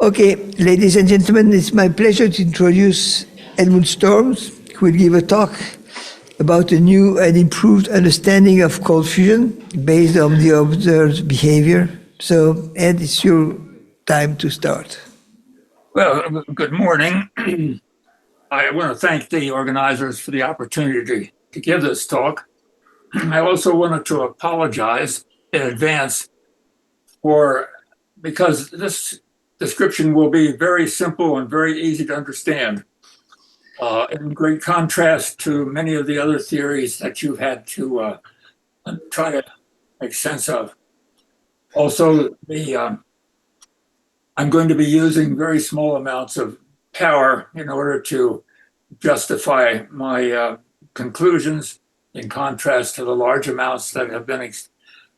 Okay, ladies and gentlemen, it's my pleasure to introduce Edmund Storms, who will give a talk about a new and improved understanding of cold fusion based on the observed behavior. So, Ed, it's your time to start. Well, good morning. I want to thank the organizers for the opportunity to give this talk. I also wanted to apologize in advance because this description will be very simple and very easy to understand, in great contrast to many of the other theories that you've had to try to make sense of. Also, I'm going to be using very small amounts of power in order to justify my conclusions, in contrast to the large amounts that have been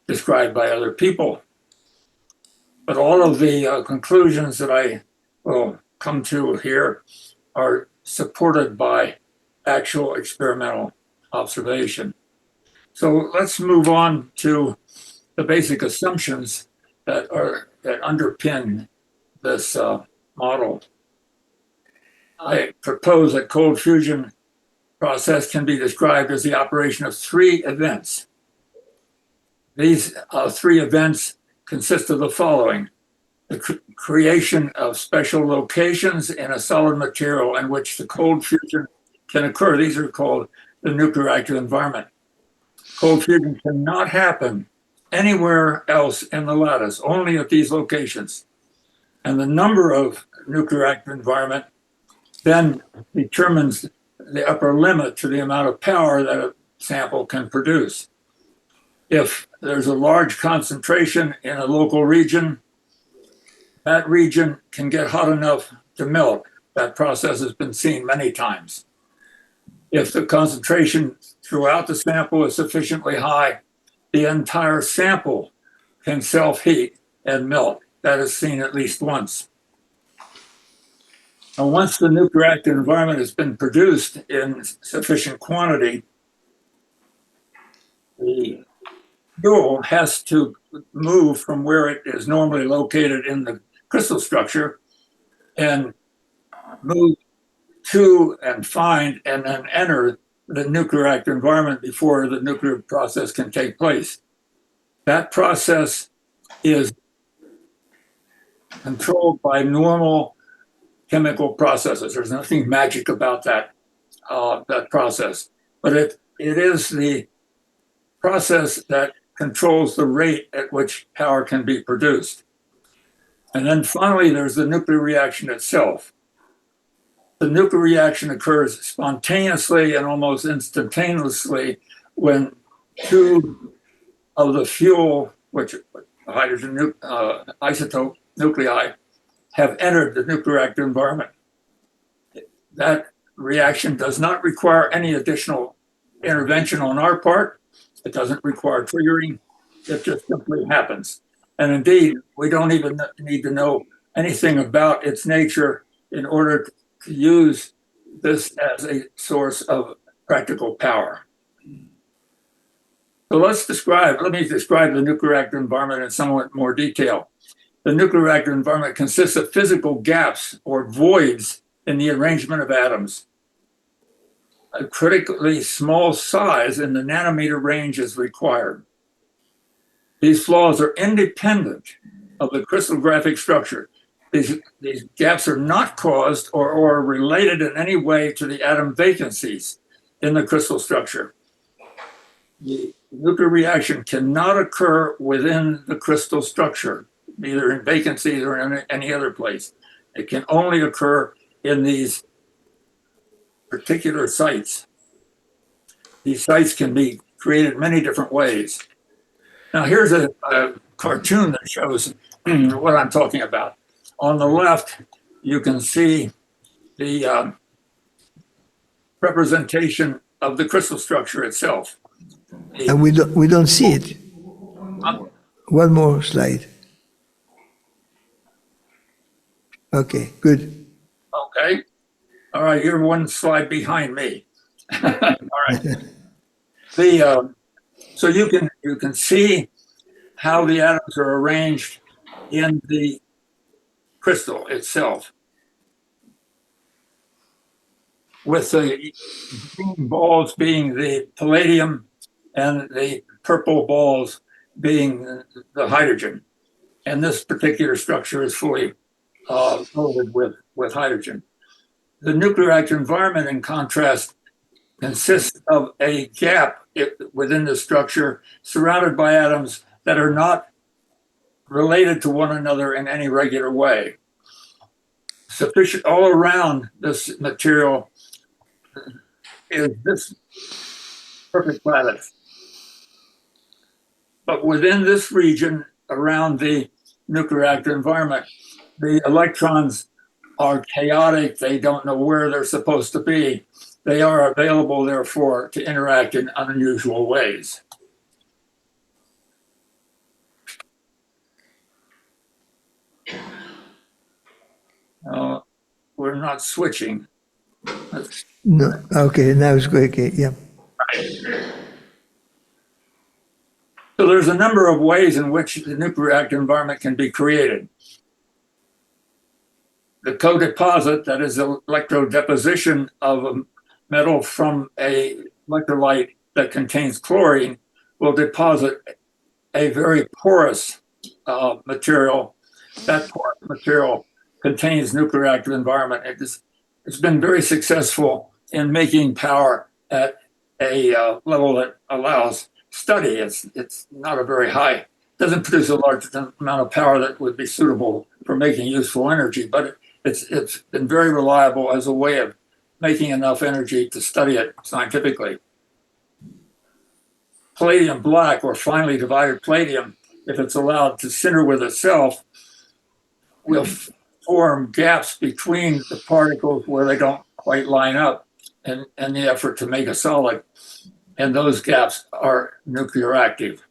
described by other people. But all of the conclusions that I will come to here are supported by actual experimental observation. So let's move on to the basic assumptions that underpin this model. I propose that cold fusion process can be described as the operation of three events. These three events consist of the following: the creation of special locations in a solid material in which the cold fusion can occur. These are called the nuclear active environment. Cold fusion cannot happen anywhere else in the lattice, only at these locations. And the number of nuclear active environment then determines the upper limit to the amount of power that a sample can produce. If there's a large concentration in a local region, that region can get hot enough to melt. That process has been seen many times. If the concentration throughout the sample is sufficiently high, the entire sample can self-heat and melt. That is seen at least once. Now, once the nuclear active environment has been produced in sufficient quantity, the fuel has to move from where it is normally located in the crystal structure and move to and find and then enter the nuclear active environment before the nuclear process can take place. That process is controlled by normal chemical processes. There's nothing magic about that process, but it is the process that controls the rate at which power can be produced. And then finally, there's the nuclear reaction itself. The nuclear reaction occurs spontaneously and almost instantaneously when two of the fuel, which hydrogen isotope nuclei, have entered the nuclear active environment. That reaction does not require any additional intervention on our part. It doesn't require triggering. It just simply happens. And indeed, we don't even need to know anything about its nature in order to use this as a source of practical power. So let me describe the nuclear active environment in somewhat more detail. The nuclear active environment consists of physical gaps or voids in the arrangement of atoms. A critically small size in the nanometer range is required. These flaws are independent of the crystallographic structure. These gaps are not caused or related in any way to the atom vacancies in the crystal structure. The nuclear reaction cannot occur within the crystal structure, either in vacancies or in any other place. It can only occur in these particular sites. These sites can be created many different ways. Now, here's a cartoon that shows what I'm talking about. On the left, you can see the representation of the crystal structure itself. And we don't see it. One more slide. Okay, good. Okay. All right, you're one slide behind me. All right. So you can see how the atoms are arranged in the crystal itself, with the green balls being the palladium and the purple balls being the hydrogen. And this particular structure is fully loaded with hydrogen. The nuclear active environment, in contrast, consists of a gap within the structure surrounded by atoms that are not related to one another in any regular way. Sufficient all around this material is this perfect lattice. But within this region around the nuclear active environment, the electrons are chaotic. They don't know where they're supposed to be. They are available, therefore, to interact in unusual ways. We're not switching. No, okay, now it's good. Okay, yeah. So there's a number of ways in which the nuclear active environment can be created. The co-deposit, that is the electrodeposition of a metal from a electrolyte that contains chlorine, will deposit a very porous material. That porous material contains nuclear active environment. It's been very successful in making power at a level that allows study. It's not a very high, doesn't produce a large amount of power that would be suitable for making useful energy, but it's been very reliable as a way of making enough energy to study it scientifically. Palladium black, or finely divided palladium, if it's allowed to sinter with itself, will form gaps between the particles where they don't quite line up in the effort to make a solid. And those gaps are nuclear active.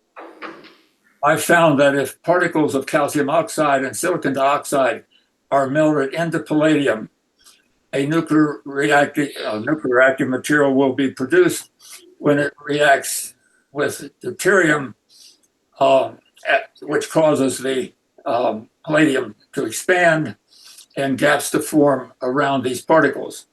I found that if particles of calcium oxide and silicon dioxide are melted into palladium, a nuclear active material will be produced when it reacts with deuterium, which causes the palladium to expand and gaps to form around these particles.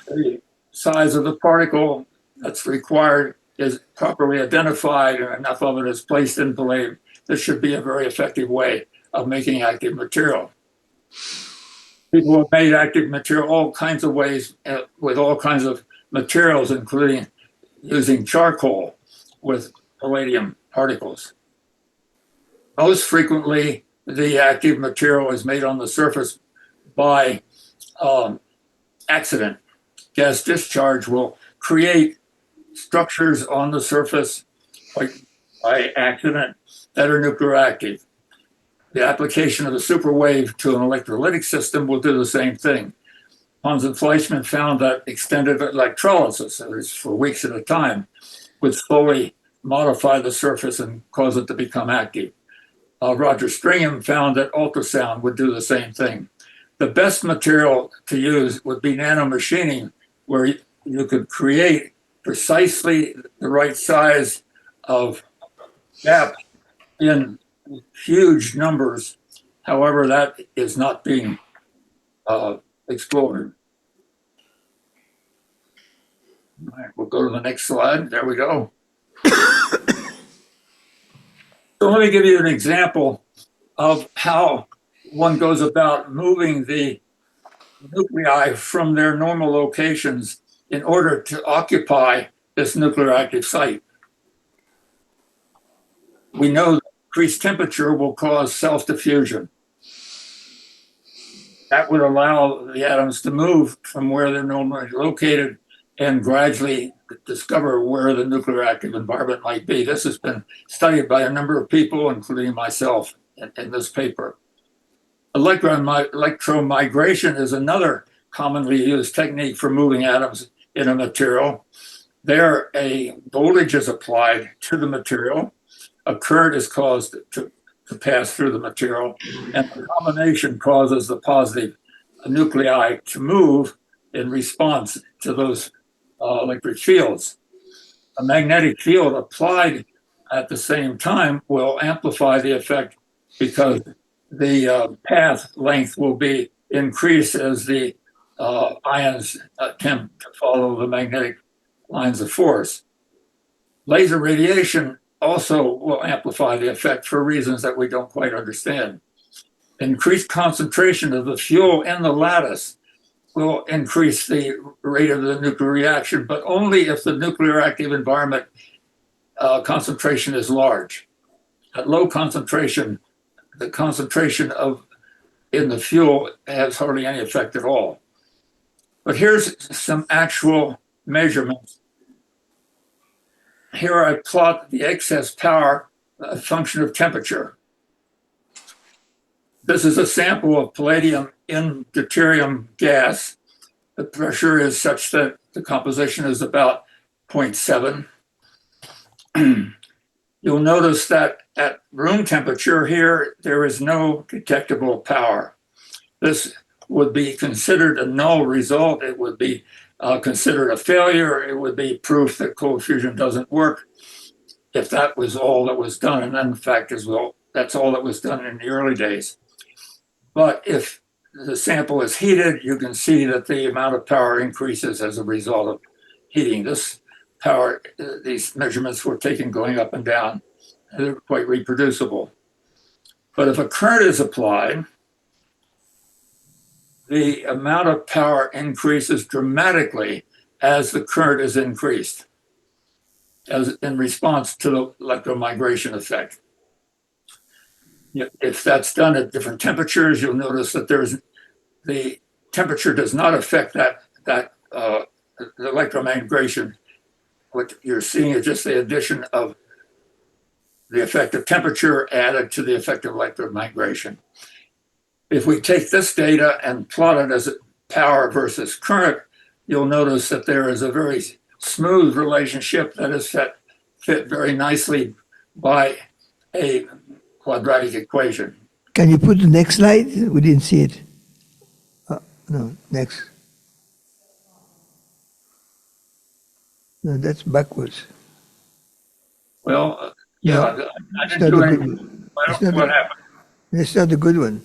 The size of the particle that's required is properly identified and enough of it is placed in palladium. This should be a very effective way of making active material. People have made active material all kinds of ways with all kinds of materials, including using charcoal with palladium particles. Most frequently, the active material is made on the surface by accident. Gas discharge will create structures on the surface by accident that are nuclear active. The application of the superwave to an electrolytic system will do the same thing. Hans and Fleischmann found that extended electrolysis, that is for weeks at a time, would slowly modify the surface and cause it to become active. Roger Stringham found that ultrasound would do the same thing. The best material to use would be nanomachining, where you could create precisely the right size of gap in huge numbers. However, that is not being explored. All right, we'll go to the next slide. There we go. So let me give you an example of how one goes about moving the nuclei from their normal locations in order to occupy this nuclear active site. We know that increased temperature will cause self-diffusion. That would allow the atoms to move from where they're normally located and gradually discover where the nuclear active environment might be. This has been studied by a number of people, including myself, in this paper. Electromigration is another commonly used technique for moving atoms in a material. There, a voltage is applied to the material. A current is caused to pass through the material, and the combination causes the positive nuclei to move in response to those electric fields. A magnetic field applied at the same time will amplify the effect because the path length will be increased as the ions attempt to follow the magnetic lines of force. Laser radiation also will amplify the effect for reasons that we don't quite understand. Increased concentration of the fuel in the lattice will increase the rate of the nuclear reaction, but only if the nuclear active environment concentration is large. At low concentration, the concentration in the fuel has hardly any effect at all. But here's some actual measurements. Here I plot the excess power, a function of temperature. This is a sample of palladium in deuterium gas. The pressure is such that the composition is about 0.7. You'll notice that at room temperature here, there is no detectable power. This would be considered a null result. It would be considered a failure. It would be proof that cold fusion doesn't work if that was all that was done. And then the fact is, well, that's all that was done in the early days. But if the sample is heated, you can see that the amount of power increases as a result of heating. This power, these measurements were taken going up and down. They're quite reproducible. But if a current is applied, the amount of power increases dramatically as the current is increased, as in response to the electromigration effect. If that's done at different temperatures, you'll notice that the temperature does not affect the electromigration. What you're seeing is just the addition of the effect of temperature added to the effect of electromigration. If we take this data and plot it as power versus current, you'll notice that there is a very smooth relationship that is fit very nicely by a quadratic equation. Can you put the next slide? We didn't see it. No, next. No, that's backwards. Well, No, yeah, I it's didn't not do a good anything. one. What happened? That's not the good one.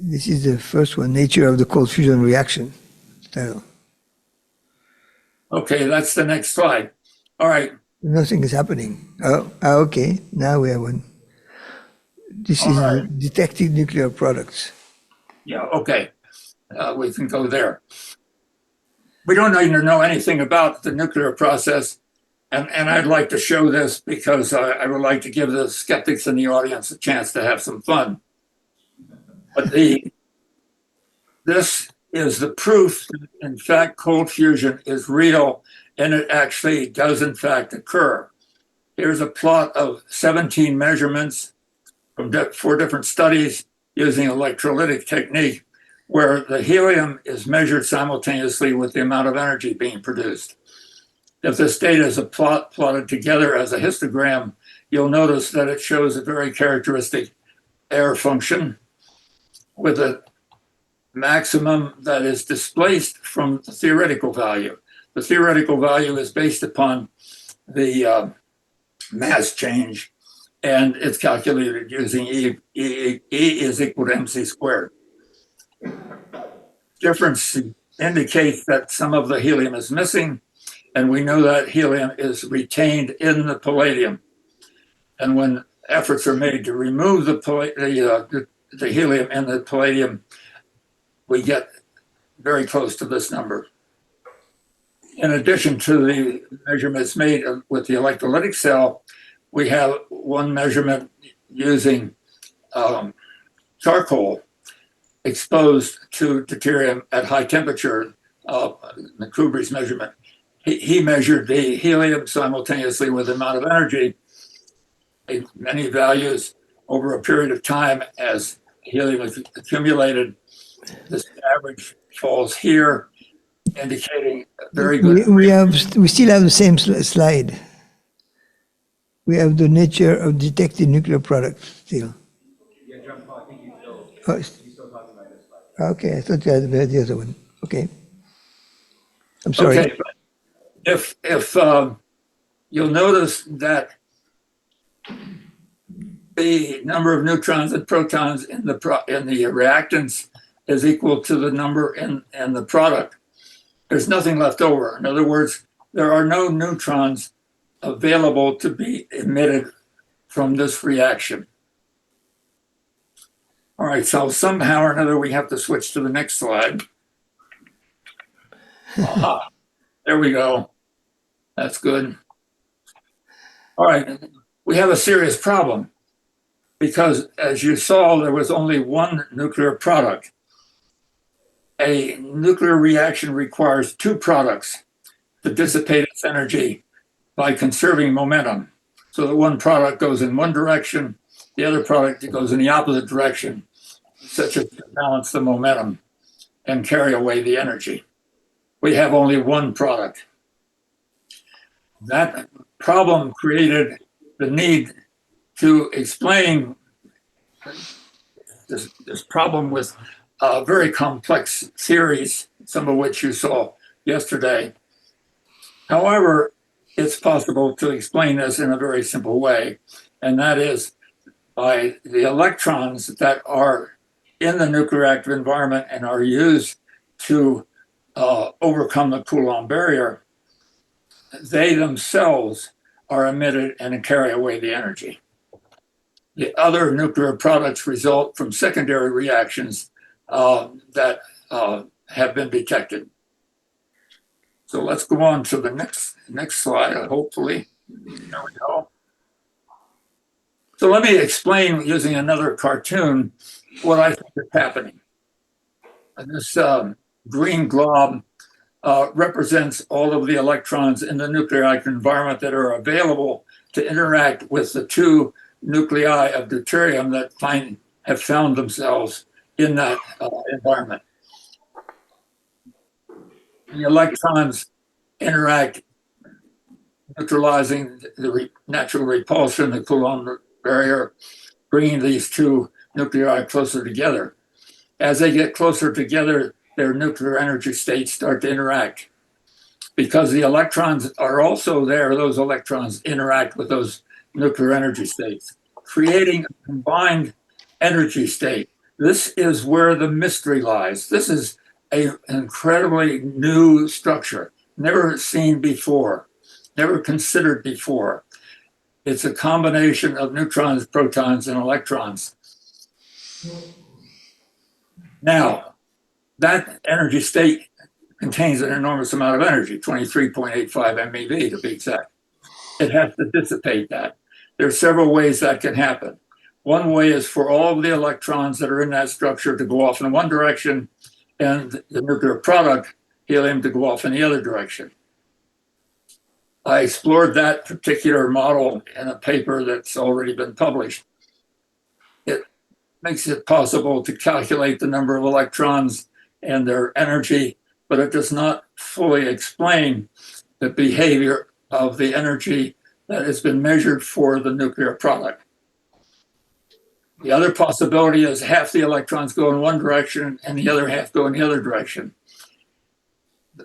This is the first one, nature of the cold fusion reaction. Title. Okay, that's the next slide. All right. Nothing is happening. Okay. Now we have one. This is right. detecting nuclear products. Yeah, okay. We can go there. We don't even know anything about the nuclear process. And I'd like to show this because I would like to give the skeptics in the audience a chance to have some fun. But this is the proof that, in fact, cold fusion is real and it actually does, in fact, occur. Here's a plot of 17 measurements from 4 different studies using electrolytic technique where the helium is measured simultaneously with the amount of energy being produced. If this data is plotted together as a histogram, you'll notice that it shows a very characteristic error function with a maximum that is displaced from the theoretical value. The theoretical value is based upon the mass change, and it's calculated using E is equal to mc squared. Difference indicates that some of the helium is missing, and we know that helium is retained in the palladium. And when efforts are made to remove the helium in the palladium, we get very close to this number. In addition to the measurements made with the electrolytic cell, we have one measurement using charcoal exposed to deuterium at high temperature, McCuber's measurement. He measured the helium simultaneously with the amount of energy, many values over a period of time as helium is accumulated. This average falls here, indicating very good. We still have the same slide. We have the nature of detecting nuclear products still. Yeah, John Paul, I think you're still talking about this slide. Okay, I thought you had the other one. Okay. I'm sorry. Okay, but if you'll notice that the number of neutrons and protons in the reactants is equal to the number in the product, there's nothing left over. In other words, there are no neutrons available to be emitted from this reaction. All right, so somehow or another, we have to switch to the next slide. Aha, there we go. That's good. All right, we have a serious problem because, as you saw, there was only one nuclear product. A nuclear reaction requires two products to dissipate its energy by conserving momentum. So that one product goes in one direction, the other product goes in the opposite direction, such as to balance the momentum and carry away the energy. We have only one product. That problem created the need to explain this problem with very complex theories, some of which you saw yesterday. However, it's possible to explain this in a very simple way, and that is by the electrons that are in the nuclear active environment and are used to overcome the Coulomb barrier, they themselves are emitted and carry away the energy. The other nuclear products result from secondary reactions that have been detected. So let's go on to the next slide, hopefully. There we go. So let me explain using another cartoon what I think is happening. And this green glob represents all of the electrons in the nuclear active environment that are available to interact with the two nuclei of deuterium that have found themselves in that environment. The electrons interact, neutralizing the natural repulsion, the Coulomb barrier, bringing these two nuclei closer together. As they get closer together, their nuclear energy states start to interact. Because the electrons are also there, those electrons interact with those nuclear energy states, creating a combined energy state. This is where the mystery lies. This is an incredibly new structure, never seen before, never considered before. It's a combination of neutrons, protons, and electrons. Now, that energy state contains an enormous amount of energy, 23.85 MeV to be exact. It has to dissipate that. There are several ways that can happen. One way is for all of the electrons that are in that structure to go off in one direction and the nuclear product, helium, to go off in the other direction. I explored that particular model in a paper that's already been published. It makes it possible to calculate the number of electrons and their energy, but it does not fully explain the behavior of the energy that has been measured for the nuclear product. The other possibility is half the electrons go in one direction and the other half go in the other direction,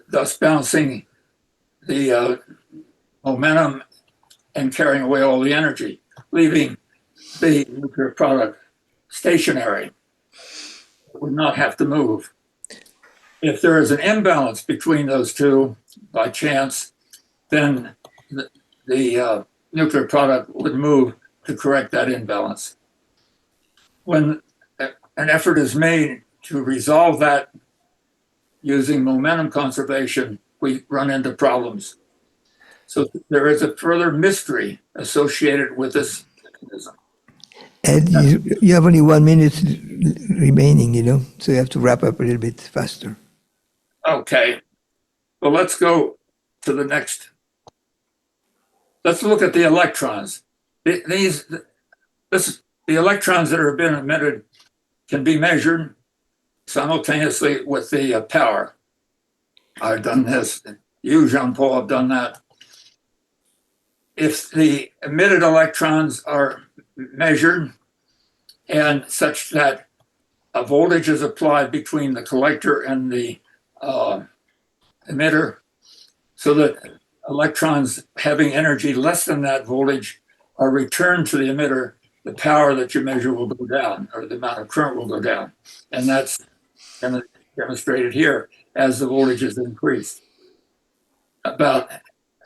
thus balancing the momentum and carrying away all the energy, leaving the nuclear product stationary. It would not have to move. If there is an imbalance between those two by chance, then the nuclear product would move to correct that imbalance. When an effort is made to resolve that using momentum conservation, we run into problems. So there is a further mystery associated with this mechanism. And you have only 1 minute remaining, so you have to wrap up a little bit faster. Okay, well, let's go to the next. Let's look at the electrons. The electrons that have been emitted can be measured simultaneously with the power. I've done this. You, Jean-Paul, have done that. If the emitted electrons are measured and such that a voltage is applied between the collector and the emitter, so that electrons having energy less than that voltage are returned to the emitter, the power that you measure will go down, or the amount of current will go down. And that's demonstrated here as the voltage is increased.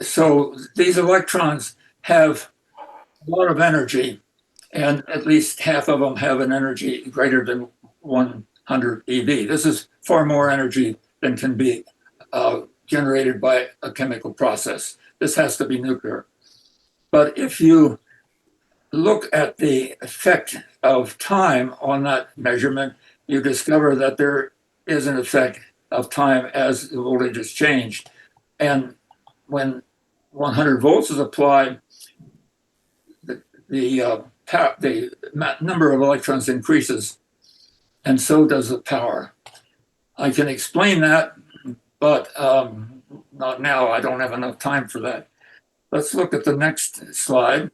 So these electrons have a lot of energy, and at least half of them have an energy greater than 100 eV. This is far more energy than can be generated by a chemical process. This has to be nuclear. But if you look at the effect of time on that measurement, you discover that there is an effect of time as the voltage is changed. And when 100 volts is applied, the number of electrons increases, and so does the power. I can explain that, but not now. I don't have enough time for that. Let's look at the next slide.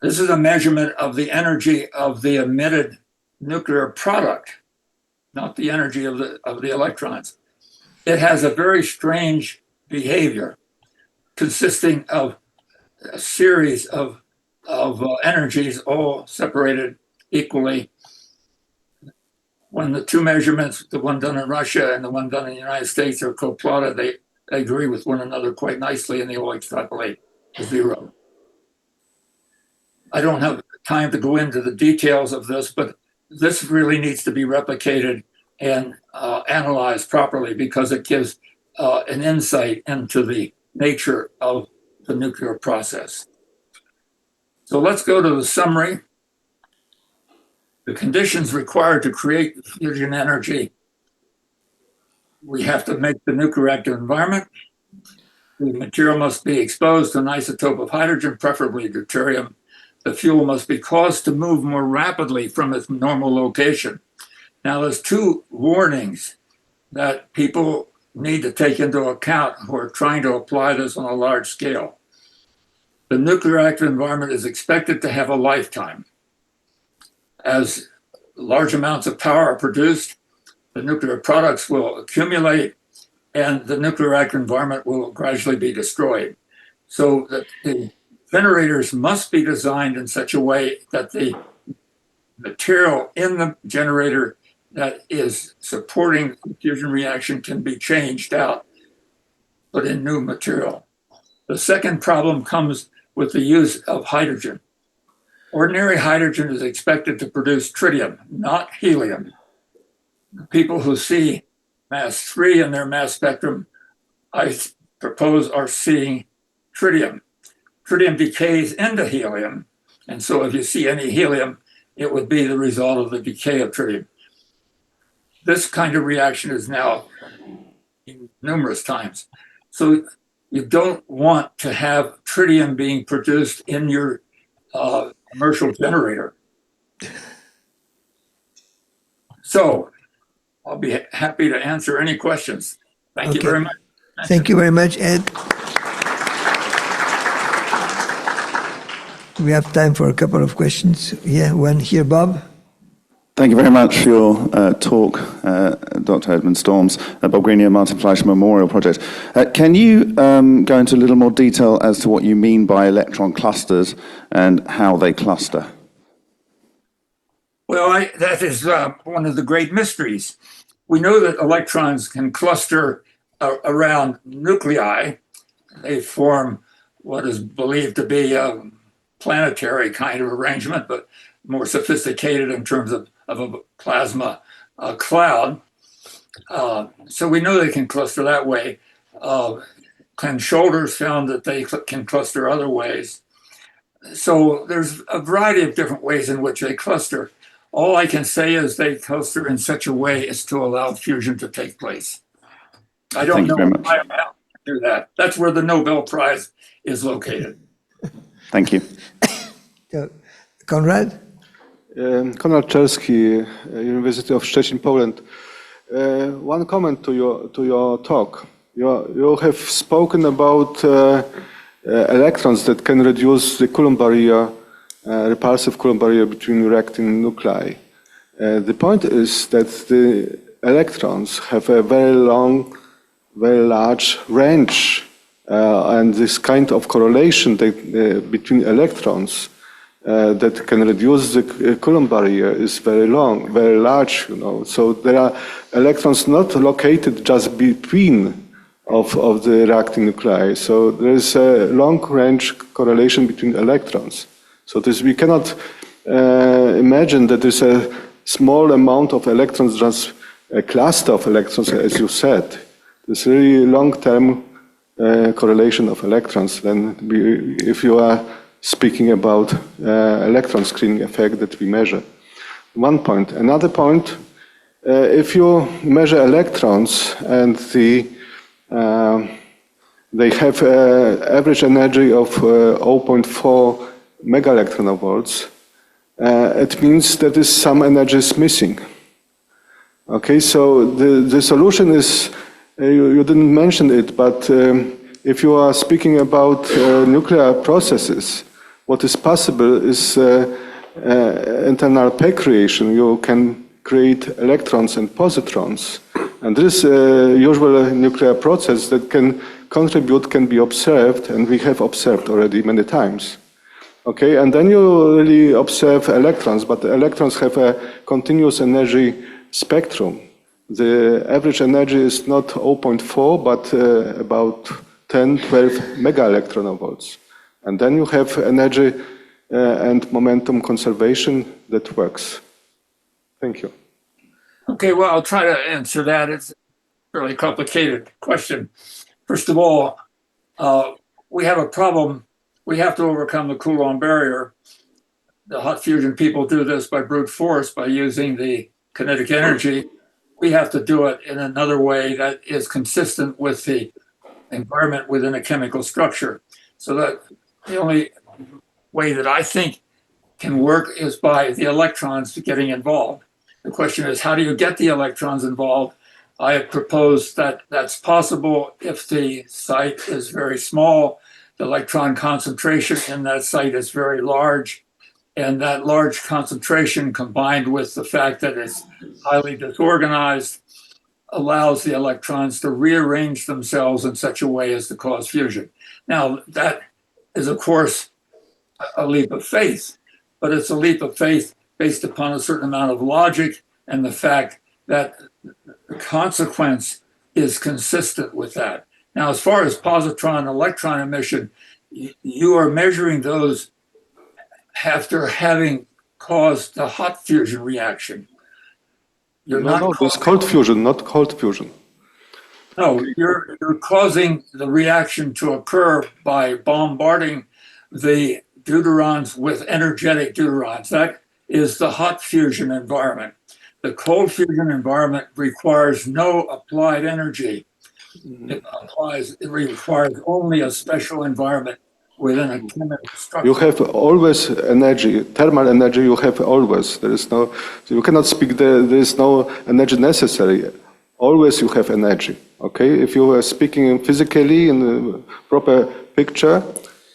This is a measurement of the energy of the emitted nuclear product, not the energy of the electrons. It has a very strange behavior consisting of a series of energies all separated equally. When the two measurements, the one done in Russia and the one done in the United States, are co-plotted, they agree with one another quite nicely, and they all extrapolate to zero. I don't have time to go into the details of this, but this really needs to be replicated and analyzed properly, because it gives an insight into the nature of the nuclear process. So let's go to the summary. The conditions required to create fusion energy: we have to make the nuclear active environment. The material must be exposed to an isotope of hydrogen, preferably deuterium. The fuel must be caused to move more rapidly from its normal location. Now, there's two warnings that people need to take into account who are trying to apply this on a large scale. The nuclear active environment is expected to have a lifetime. As large amounts of power are produced, the nuclear products will accumulate, and the nuclear active environment will gradually be destroyed. So that the generators must be designed in such a way that the material in the generator that is supporting the fusion reaction can be changed out, put in new material. The second problem comes with the use of hydrogen. Ordinary hydrogen is expected to produce tritium, not helium. People who see mass 3 in their mass spectrum, I propose, are seeing tritium. Tritium decays into helium, and so if you see any helium, it would be the result of the decay of tritium. This kind of reaction is now numerous times. So you don't want to have tritium being produced in your commercial generator. So I'll be happy to answer any questions. Thank you very much. Thank you very much, Ed. We have time for a couple of questions. Yeah, one here, Bob. Thank you very much for your talk, Dr. Edmund Storms, Bob Greenier, Martin Fleisch Memorial Project. Can you go into a little more detail as to what you mean by electron clusters and how they cluster? Well, that is one of the great mysteries. We know that electrons can cluster around nuclei. They form what is believed to be a planetary kind of arrangement, but more sophisticated in terms of a plasma cloud. So we know they can cluster that way. Ken Shoulders found that they can cluster other ways. So there's a variety of different ways in which they cluster. All I can say is they cluster in such a way as to allow fusion to take place. I don't know how to do that. That's where the Nobel Prize is located. Thank you. Konrad? Konrad Czerski, University of Szczecin, Poland. One comment to your talk. You have spoken about electrons that can reduce the Coulomb barrier, repulsive Coulomb barrier between reacting nuclei. The point is that the electrons have a very long, very large range And this kind of correlation between electrons that can reduce the Coulomb barrier is very large, you know. So there are electrons not located just between of the reacting nuclei. So there is a long-range correlation between electrons. So we cannot imagine that there's a small amount of electrons, just a cluster of electrons, as you said. There's really long-term correlation of electrons then if you are speaking about electron screening effect that we measure. One point. Another point, if you measure electrons and they have average energy of 0.4 mega electronvolts, it means that is some energy is missing. Okay, so the solution is, you didn't mention it, but if you are speaking about nuclear processes, what is possible is internal pair creation. You can create electrons and positrons. And this usual nuclear process that can contribute can be observed, and we have observed already many times. Okay, and then you really observe electrons, but the electrons have a continuous energy spectrum. The average energy is not 0.4, but about 10, 12 mega electronvolts. And then you have energy and momentum conservation that works. Thank you. Okay, well, I'll try to answer that. It's a fairly complicated question. First of all, we have a problem. We have to overcome the Coulomb barrier. The hot fusion people do this by brute force, by using the kinetic energy. We have to do it in another way that is consistent with the environment within a chemical structure. So that the only way that I think can work is by the electrons getting involved. The question is, how do you get the electrons involved? I have proposed that that's possible if the site is very small, the electron concentration in that site is very large, and that large concentration combined with the fact that it's highly disorganized allows the electrons to rearrange themselves in such a way as to cause fusion. Now, that is, of course, a leap of faith, but it's a leap of faith based upon a certain amount of logic and the fact that the consequence is consistent with that. Now, as far as positron and electron emission, you are measuring those after having caused the hot fusion reaction. No, it's cold fusion, not cold fusion. No, you're causing the reaction to occur by bombarding the deuterons with energetic deuterons. That is the hot fusion environment. The cold fusion environment requires no applied energy. It requires only a special environment within a chemical structure. You have always energy, thermal energy you have always. There is no, you cannot speak, there is no energy necessary. Always you have energy, okay? If you are speaking physically in the proper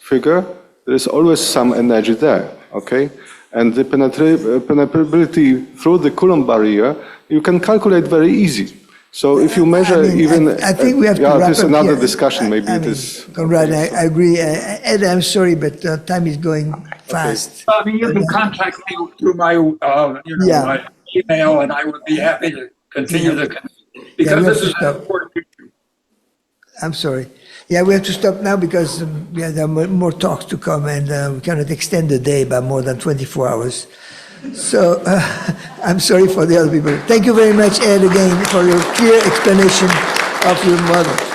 figure, there is always some energy there, okay? And the penetrability through the Coulomb barrier, you can calculate very easy. So if you measure I think we have to wrap there's up another here. discussion, maybe it is. Conrad, I agree. Ed, I'm sorry, but time is going fast. I mean, you can contact me through my, my email, and I would be happy to continue because this is an important issue. I'm sorry. Yeah, we have to stop now because there are more talks to come, and we cannot extend the day by more than 24 hours. So I'm sorry for the other people. Thank you very much, Ed, again, for your clear explanation of your model.